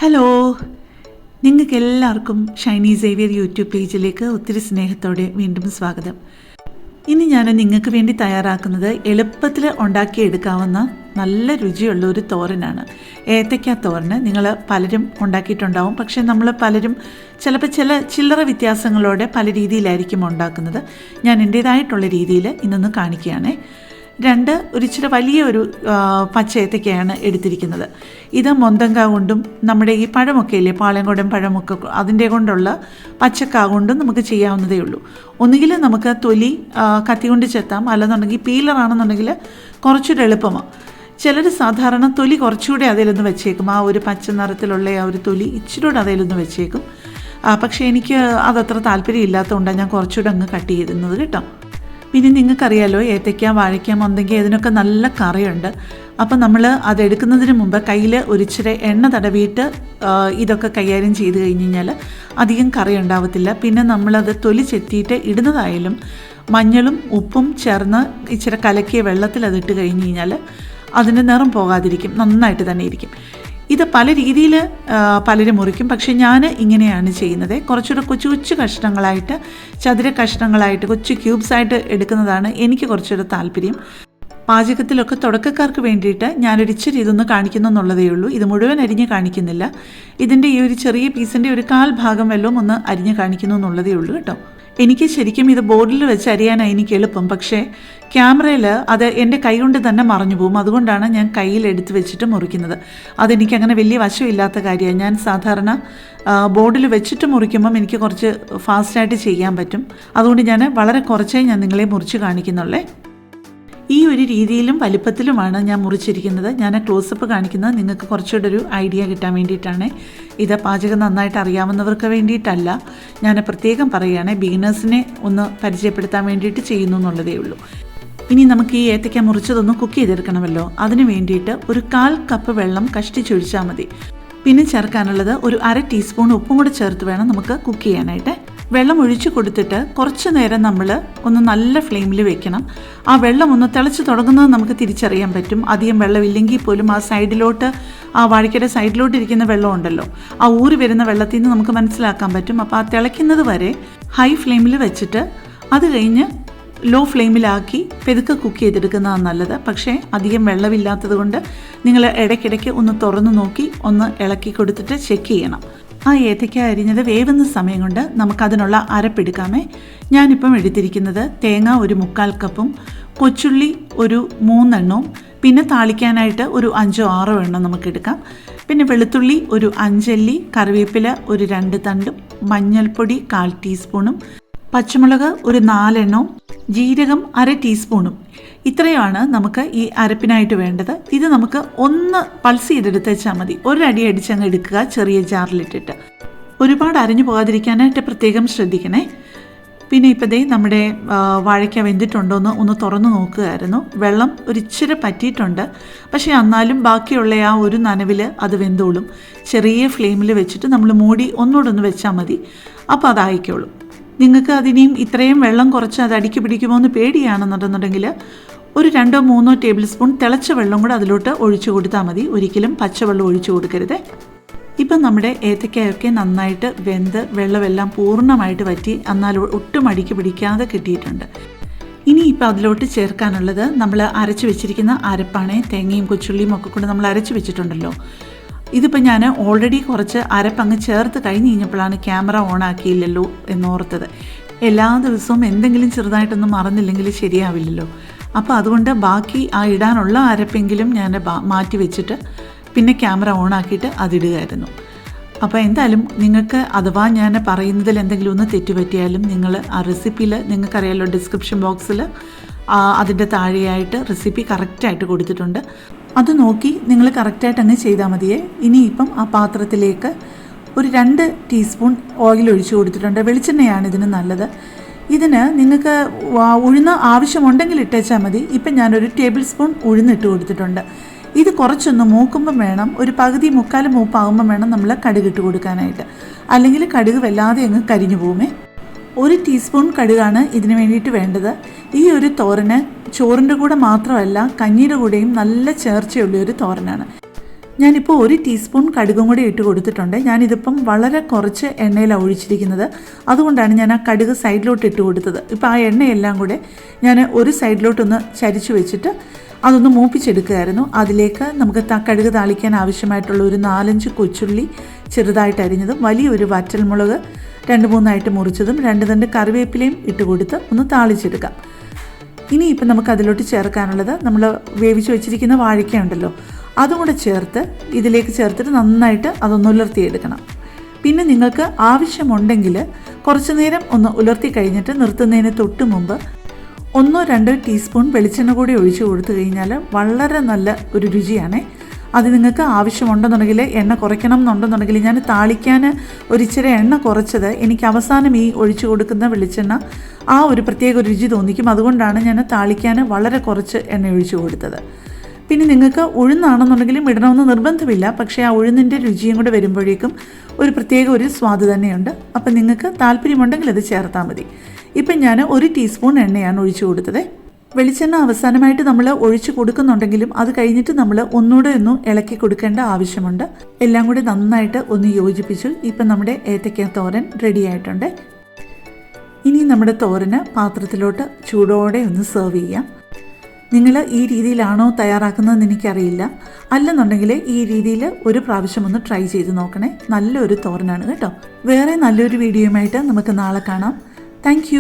Hello, നിങ്ങൾക്ക് എല്ലാവർക്കും Shiny Xavier YouTube പേജിലേക്ക് ഒത്തിരി സ്നേഹത്തോടെ വീണ്ടും സ്വാഗതം. ഇനി ഞാൻ നിങ്ങൾക്ക് വേണ്ടി തയ്യാറാക്കുന്നത് എളുപ്പത്തിൽ ഉണ്ടാക്കിയെടുക്കാവുന്ന നല്ല രുചിയുള്ള ഒരു തോരനാണ്. ഏത്തയ്ക്ക തോരന് നിങ്ങൾ പലരും ഉണ്ടാക്കിയിട്ടുണ്ടാവും. പക്ഷേ നമ്മൾ പലരും ചിലപ്പോൾ ചില്ലറ വ്യത്യാസങ്ങളോടെ പല രീതിയിലായിരിക്കും ഉണ്ടാക്കുന്നത്. ഞാൻ എൻ്റേതായിട്ടുള്ള രീതിയിൽ ഇന്നൊന്ന് കാണിക്കുകയാണേ. ഒരിച്ചിരി വലിയൊരു പച്ച ഏത്തയ്ക്കയാണ് എടുത്തിരിക്കുന്നത്. ഇത് മൊന്തങ്ക കൊണ്ടും നമ്മുടെ ഈ പഴമൊക്കെ ഇല്ലേ, പാളയംകോടൻ പഴമൊക്കെ, അതിൻ്റെ കൊണ്ടുള്ള പച്ചക്ക കൊണ്ടും നമുക്ക് ചെയ്യാവുന്നതേ ഉള്ളൂ. ഒന്നുകിൽ നമുക്ക് തൊലി കത്തി കൊണ്ട് ചെത്താം, അല്ലെന്നുണ്ടെങ്കിൽ പീലറാണെന്നുണ്ടെങ്കിൽ കുറച്ചുകൂടെ എളുപ്പമാണ്. ചിലർ സാധാരണ തൊലി കുറച്ചുകൂടെ അതിലൊന്ന് വെച്ചേക്കും, ആ ഒരു പച്ച നിറത്തിലുള്ള ആ ഒരു തൊലി ഇച്ചിരി കൂടെ അതിലൊന്ന് വെച്ചേക്കും. പക്ഷേ എനിക്ക് അതത്ര താല്പര്യം ഇല്ലാത്തതുകൊണ്ടാണ് ഞാൻ കുറച്ചുകൂടെ അങ്ങ് കട്ട് ചെയ്തിരുന്നത് കേട്ടോ. പിന്നെ നിങ്ങൾക്കറിയാലോ, ഏത്തയ്ക്ക, വാഴയ്ക്ക, മൊന്തയ്ക്ക ഇതിനൊക്കെ നല്ല കറിയുണ്ട്. അപ്പം നമ്മൾ അതെടുക്കുന്നതിന് മുമ്പ് കയ്യിൽ ഒരിച്ചിരി എണ്ണ തടവിയിട്ട് ഇതൊക്കെ കൈകാര്യം ചെയ്ത് കഴിഞ്ഞ് കഴിഞ്ഞാൽ അധികം കറി ഉണ്ടാവത്തില്ല. പിന്നെ നമ്മളത് തൊലി ചെത്തിയിട്ട് ഇടുന്നതായാലും മഞ്ഞളും ഉപ്പും ചേർന്ന് ഇച്ചിരി കലക്കിയ വെള്ളത്തിൽ അതിട്ട് കഴിഞ്ഞ് കഴിഞ്ഞാൽ അതിൻ്റെ നിറം പോകാതിരിക്കും, നന്നായിട്ട് തന്നെ ഇരിക്കും. ഇത് പല രീതിയിൽ പലരും മുറിക്കും, പക്ഷേ ഞാൻ ഇങ്ങനെയാണ് ചെയ്യുന്നത്. കുറച്ചുകൂടെ കൊച്ചു കഷ്ണങ്ങളായിട്ട്, ചതുര കഷ്ണങ്ങളായിട്ട്, കൊച്ചു ക്യൂബ്സായിട്ട് എടുക്കുന്നതാണ് എനിക്ക് കുറച്ചുകൂടെ താല്പര്യം. പാചകത്തിലൊക്കെ തുടക്കക്കാർക്ക് വേണ്ടിയിട്ട് ഞാനൊരിച്ചിരി ഇതൊന്ന് കാണിക്കുന്നു എന്നുള്ളതേ ഉള്ളൂ. ഇത് മുഴുവൻ അരിഞ്ഞ് കാണിക്കുന്നില്ല. ഇതിൻ്റെ ഈ ഒരു ചെറിയ പീസിൻ്റെ ഒരു 1/4 ഭാഗം വല്ലതും ഒന്ന് അരിഞ്ഞ് കാണിക്കുന്നു എന്നുള്ളതേ ഉള്ളൂ കേട്ടോ. എനിക്ക് ശരിക്കും ഇത് ബോർഡിൽ വെച്ച് അരിയാനാണ് എനിക്ക് എളുപ്പം. പക്ഷേ ക്യാമറയിൽ അത് എൻ്റെ കൈ കൊണ്ട് തന്നെ മറഞ്ഞു പോകും. അതുകൊണ്ടാണ് ഞാൻ കയ്യിൽ എടുത്ത് വെച്ചിട്ട് മുറിക്കുന്നത്. അതെനിക്കങ്ങനെ വലിയ വശമില്ലാത്ത കാര്യമാണ്. ഞാൻ സാധാരണ ബോർഡിൽ വെച്ചിട്ട് മുറിക്കുമ്പം എനിക്ക് കുറച്ച് ഫാസ്റ്റായിട്ട് ചെയ്യാൻ പറ്റും. അതുകൊണ്ട് ഞാൻ വളരെ കുറച്ചേ ഞാൻ നിങ്ങളെ മുറിച്ച് കാണിക്കുന്നുള്ളേ. ഈ ഒരു രീതിയിലും വലിപ്പത്തിലുമാണ് ഞാൻ മുറിച്ചിരിക്കുന്നത്. ഞാൻ ക്ലോസപ്പ് കാണിക്കുന്നത് നിങ്ങൾക്ക് കുറച്ചുകൂടെ ഒരു ഐഡിയ കിട്ടാൻ വേണ്ടിയിട്ടാണ്. ഇത് പാചകം നന്നായിട്ട് അറിയാവുന്നവർക്ക് വേണ്ടിയിട്ടല്ല, ഞാൻ പ്രത്യേകം പറയുകയാണ്, ബിഗിനേഴ്സിനെ ഒന്ന് പരിചയപ്പെടുത്താൻ വേണ്ടിയിട്ട് ചെയ്യുന്നു എന്നുള്ളതേ ഉള്ളൂ. ഇനി നമുക്ക് ഈ ഏത്തയ്ക്ക മുറിച്ചതൊന്ന് കുക്ക് ചെയ്തെടുക്കണമല്ലോ. അതിന് വേണ്ടിയിട്ട് ഒരു 1/4 കപ്പ് വെള്ളം കഷ്ടിച്ചൊഴിച്ചാൽ മതി. പിന്നെ ചേർക്കാനുള്ളത് ഒരു 1/2 ടീസ്പൂൺ ഉപ്പും കൂടെ ചേർത്ത് വേണം നമുക്ക് കുക്ക് ചെയ്യാനായിട്ട്. വെള്ളം ഒഴിച്ച് കൊടുത്തിട്ട് കുറച്ച് നേരം നമ്മൾ ഒന്ന് നല്ല ഫ്ലെയിമിൽ വെക്കണം. ആ വെള്ളം ഒന്ന് തിളച്ച് തുടങ്ങുന്നത് നമുക്ക് തിരിച്ചറിയാൻ പറ്റും. അധികം വെള്ളമില്ലെങ്കിൽ പോലും ആ സൈഡിലോട്ട്, ആ വാഴയ്ക്കയുടെ സൈഡിലോട്ട് ഇരിക്കുന്ന വെള്ളം ഉണ്ടല്ലോ, ആ ഊറി വരുന്ന വെള്ളത്തിൽ നിന്ന് നമുക്ക് മനസ്സിലാക്കാൻ പറ്റും. അപ്പോൾ ആ തിളയ്ക്കുന്നത് വരെ ഹൈ ഫ്ലെയിമിൽ വെച്ചിട്ട് അത് കഴിഞ്ഞ് ലോ ഫ്ലെയിമിലാക്കി പെതുക്കെ കുക്ക് ചെയ്തെടുക്കുന്നതാണ് നല്ലത്. പക്ഷേ അധികം വെള്ളമില്ലാത്തത് കൊണ്ട് നിങ്ങൾ ഇടയ്ക്കിടയ്ക്ക് ഒന്ന് തുറന്ന് നോക്കി ഒന്ന് ഇളക്കി കൊടുത്തിട്ട് ചെക്ക് ചെയ്യണം. ആ ഏത്തയ്ക്ക അരിഞ്ഞത് വേവുന്ന സമയം കൊണ്ട് നമുക്കതിനുള്ള അരപ്പെടുക്കാമേ. ഞാനിപ്പം എടുത്തിരിക്കുന്നത് തേങ്ങ ഒരു 3/4 കപ്പും, കൊച്ചുള്ളി ഒരു 3 എണ്ണവും, പിന്നെ താളിക്കാനായിട്ട് ഒരു 5-6 എണ്ണം നമുക്കെടുക്കാം. പിന്നെ വെളുത്തുള്ളി ഒരു 5 അല്ലി, കറിവേപ്പില ഒരു 2 തണ്ടും, മഞ്ഞൾപ്പൊടി 1/4 ടീസ്പൂണും, പച്ചമുളക് ഒരു 4 എണ്ണവും, ജീരകം 1/2 ടീസ്പൂണും. ഇത്രയാണ് നമുക്ക് ഈ അരപ്പിനായിട്ട് വേണ്ടത്. ഇത് നമുക്ക് ഒന്ന് പൾസ് ചെയ്തെടുത്ത് വെച്ചാൽ മതി. ഒരടി അടിച്ചങ്ങ് എടുക്കുക, ചെറിയ ജാറിലിട്ടിട്ട്. ഒരുപാട് അരഞ്ഞു പോകാതിരിക്കാനായിട്ട് പ്രത്യേകം ശ്രദ്ധിക്കണേ. പിന്നെ ഇപ്പോഴേ നമ്മുടെ വാഴയ്ക്ക വെന്തിട്ടുണ്ടോ ഒന്ന് തുറന്ന് നോക്കുകയായിരുന്നു. വെള്ളം ഒരിച്ചിരി പറ്റിയിട്ടുണ്ട്, പക്ഷേ എന്നാലും ബാക്കിയുള്ള ആ ഒരു നനവിൽ അത് വെന്തോളും. ചെറിയ ഫ്ലെയിമിൽ വെച്ചിട്ട് നമ്മൾ മൂടി ഒന്നുകൂടെ വെച്ചാൽ മതി, അപ്പോൾ അതായിക്കോളും. നിങ്ങൾക്ക് അതിനെയും ഇത്രയും വെള്ളം കുറച്ച് അത് അടിക്ക് പിടിക്കുമോ എന്ന് പേടിയാണെന്നുണ്ടെന്നുണ്ടെങ്കിൽ ഒരു 2-3 ടേബിൾ സ്പൂൺ തിളച്ച വെള്ളം കൂടെ അതിലോട്ട് ഒഴിച്ചു കൊടുത്താൽ മതി. ഒരിക്കലും പച്ചവെള്ളം ഒഴിച്ചു കൊടുക്കരുത്. ഇപ്പം നമ്മുടെ ഏത്തയ്ക്കയൊക്കെ നന്നായിട്ട് വെന്ത് വെള്ളമെല്ലാം പൂർണ്ണമായിട്ട് വറ്റി, എന്നാൽ ഒട്ടും അടിക്ക് പിടിക്കാതെ കിട്ടിയിട്ടുണ്ട്. ഇനി ഇപ്പം അതിലോട്ട് ചേർക്കാനുള്ളത് നമ്മൾ അരച്ച് വെച്ചിരിക്കുന്ന അരപ്പാണ്. തേങ്ങയും കൊച്ചുള്ളിയും ഒക്കെ കൊണ്ട് നമ്മൾ അരച്ച് വെച്ചിട്ടുണ്ടല്ലോ. ഇതിപ്പോൾ ഞാൻ ഓൾറെഡി കുറച്ച് അരപ്പങ്ങ് ചേർത്ത് കഴിഞ്ഞ് കഴിഞ്ഞപ്പോഴാണ് ക്യാമറ ഓൺ ആക്കിയില്ലല്ലോ എന്നോർത്തത്. എല്ലാ ദിവസവും എന്തെങ്കിലും ചെറുതായിട്ടൊന്നും മറന്നില്ലെങ്കിൽ ശരിയാവില്ലല്ലോ. അപ്പോൾ അതുകൊണ്ട് ബാക്കി ആ ഇടാനുള്ള അരപ്പെങ്കിലും ഞാൻ മാറ്റി വെച്ചിട്ട് പിന്നെ ക്യാമറ ഓൺ ആക്കിയിട്ട് അതിടുകയായിരുന്നു. അപ്പോൾ എന്തായാലും നിങ്ങൾക്ക് അഥവാ ഞാൻ പറയുന്നതിൽ എന്തെങ്കിലും ഒന്ന് തെറ്റുപറ്റിയാലും നിങ്ങൾ ആ റെസിപ്പിയിൽ, നിങ്ങൾക്കറിയാമല്ലോ, ഡിസ്ക്രിപ്ഷൻ ബോക്സിൽ അതിൻ്റെ താഴെയായിട്ട് റെസിപ്പി കറക്റ്റായിട്ട് കൊടുത്തിട്ടുണ്ട്. അത് നോക്കി നിങ്ങൾ കറക്റ്റായിട്ട് അങ്ങ് ചെയ്താൽ മതിയേ. ഇനിയിപ്പം ആ പാത്രത്തിലേക്ക് ഒരു 2 ടീസ്പൂൺ ഓയിൽ ഒഴിച്ചു കൊടുത്തിട്ടുണ്ട്. വെളിച്ചെണ്ണയാണ് ഇതിന് നല്ലത്. ഇതിന് നിങ്ങൾക്ക് ഉഴുന്ന് ആവശ്യമുണ്ടെങ്കിൽ ഇട്ടേച്ചാൽ മതി. ഇപ്പം ഞാനൊരു 1 ടേബിൾ സ്പൂൺ ഉഴുന്നിട്ട് കൊടുത്തിട്ടുണ്ട്. ഇത് കുറച്ചൊന്ന് മൂക്കുമ്പം വേണം, ഒരു പകുതി 3/4 മൂപ്പാകുമ്പം വേണം നമ്മൾ കടുകിട്ട് കൊടുക്കാനായിട്ട്. അല്ലെങ്കിൽ കടുക് വല്ലാതെ അങ്ങ് കരിഞ്ഞു പോകുമേ. 1 ടീസ്പൂൺ കടുകാണ് ഇതിന് വേണ്ടിയിട്ട് വേണ്ടത്. ഈ ഒരു തോരന് ചോറിൻ്റെ കൂടെ മാത്രമല്ല, കഞ്ഞിയുടെ കൂടെയും നല്ല ചേർച്ചയുള്ള ഒരു തോരനാണ്. ഞാനിപ്പോൾ 1 ടീസ്പൂൺ കടുകും കൂടി ഇട്ട് കൊടുത്തിട്ടുണ്ട്. ഞാനിതിപ്പം വളരെ കുറച്ച് എണ്ണയിലാണ് ഒഴിച്ചിരിക്കുന്നത്. അതുകൊണ്ടാണ് ഞാൻ ആ കടുക് സൈഡിലോട്ട് ഇട്ട് കൊടുത്തത്. ഇപ്പോൾ ആ എണ്ണയെല്ലാം കൂടെ ഞാൻ ഒരു സൈഡിലോട്ടൊന്ന് ചരിച്ചു വെച്ചിട്ട് അതൊന്ന് മൂപ്പിച്ചെടുക്കുകയായിരുന്നു. അതിലേക്ക് നമുക്ക് കടുക് താളിക്കാൻ ആവശ്യമായിട്ടുള്ള ഒരു 4-5 കൊച്ചുള്ളി ചെറുതായിട്ട് അരിഞ്ഞതും, വലിയൊരു വറ്റൽമുളക് 2-3 മുറിച്ചതും, 2 തണ്ട് കറിവേപ്പിലയും ഇട്ട് കൊടുത്ത് ഒന്ന് താളിച്ചെടുക്കാം. ഇനിയിപ്പം നമുക്ക് അതിലോട്ട് ചേർക്കാനുള്ളത് നമ്മൾ വേവിച്ച് വെച്ചിരിക്കുന്ന വാഴയ്ക്ക ഉണ്ടല്ലോ, അതും കൂടെ ചേർത്ത് ഇതിലേക്ക് ചേർത്തിട്ട് നന്നായിട്ട് അതൊന്ന് ഉലർത്തിയെടുക്കണം. പിന്നെ നിങ്ങൾക്ക് ആവശ്യമുണ്ടെങ്കിൽ കുറച്ച് നേരം ഒന്ന് ഉലർത്തി കഴിഞ്ഞിട്ട് നിർത്തുന്നതിന് തൊട്ട് മുമ്പ് 1-2 ടീസ്പൂൺ വെളിച്ചെണ്ണ കൂടി ഒഴിച്ച് കൊടുത്തു കഴിഞ്ഞാൽ വളരെ നല്ല ഒരു രുചിയാണ്. അത് നിങ്ങൾക്ക് ആവശ്യമുണ്ടെന്നുണ്ടെങ്കിൽ എണ്ണ കുറയ്ക്കണം എന്നുണ്ടെന്നുണ്ടെങ്കിൽ, ഞാൻ താളിക്കാൻ ഒരിച്ചിരി എണ്ണ കുറച്ചത് എനിക്ക് അവസാനം ഈ ഒഴിച്ചു കൊടുക്കുന്ന വെളിച്ചെണ്ണ ആ ഒരു പ്രത്യേക രുചി തോന്നിക്കും. അതുകൊണ്ടാണ് ഞാൻ താളിക്കാൻ വളരെ കുറച്ച് എണ്ണ ഒഴിച്ചു കൊടുത്തത്. പിന്നെ നിങ്ങൾക്ക് ഉഴുന്നാണെന്നുണ്ടെങ്കിലും ഇടണമെന്ന് നിർബന്ധമില്ല. പക്ഷേ ആ ഉഴുന്നിൻ്റെ രുചിയും കൂടെ വരുമ്പോഴേക്കും ഒരു പ്രത്യേക ഒരു സ്വാദ് തന്നെയുണ്ട്. അപ്പം നിങ്ങൾക്ക് താല്പര്യമുണ്ടെങ്കിൽ അത് ചേർത്താൽ മതി. ഇപ്പം ഞാൻ 1 ടീസ്പൂൺ എണ്ണയാണ് ഒഴിച്ചു കൊടുത്തത്. വെളിച്ചെണ്ണ അവസാനമായിട്ട് നമ്മൾ ഒഴിച്ചു കൊടുക്കുന്നുണ്ടെങ്കിലും അത് കഴിഞ്ഞിട്ട് നമ്മൾ ഒന്നുകൂടെ ഒന്ന് ഇളക്കി കൊടുക്കേണ്ട ആവശ്യമുണ്ട്. എല്ലാം കൂടി നന്നായിട്ട് ഒന്ന് യോജിപ്പിച്ചു. ഇപ്പം നമ്മുടെ ഏത്തയ്ക്ക തോരൻ റെഡി ആയിട്ടുണ്ട്. ഇനി നമ്മുടെ തോരന് പാത്രത്തിലോട്ട് ചൂടോടെ ഒന്ന് സെർവ് ചെയ്യാം. നിങ്ങൾ ഈ രീതിയിലാണോ തയ്യാറാക്കുന്നതെന്ന് എനിക്കറിയില്ല. അല്ലെന്നുണ്ടെങ്കിൽ ഈ രീതിയിൽ ഒരു പ്രാവശ്യം ഒന്ന് ട്രൈ ചെയ്ത് നോക്കണേ. നല്ലൊരു തോരനാണ് കേട്ടോ. വേറെ നല്ലൊരു വീഡിയോയുമായിട്ട് നമുക്ക് നാളെ കാണാം. താങ്ക്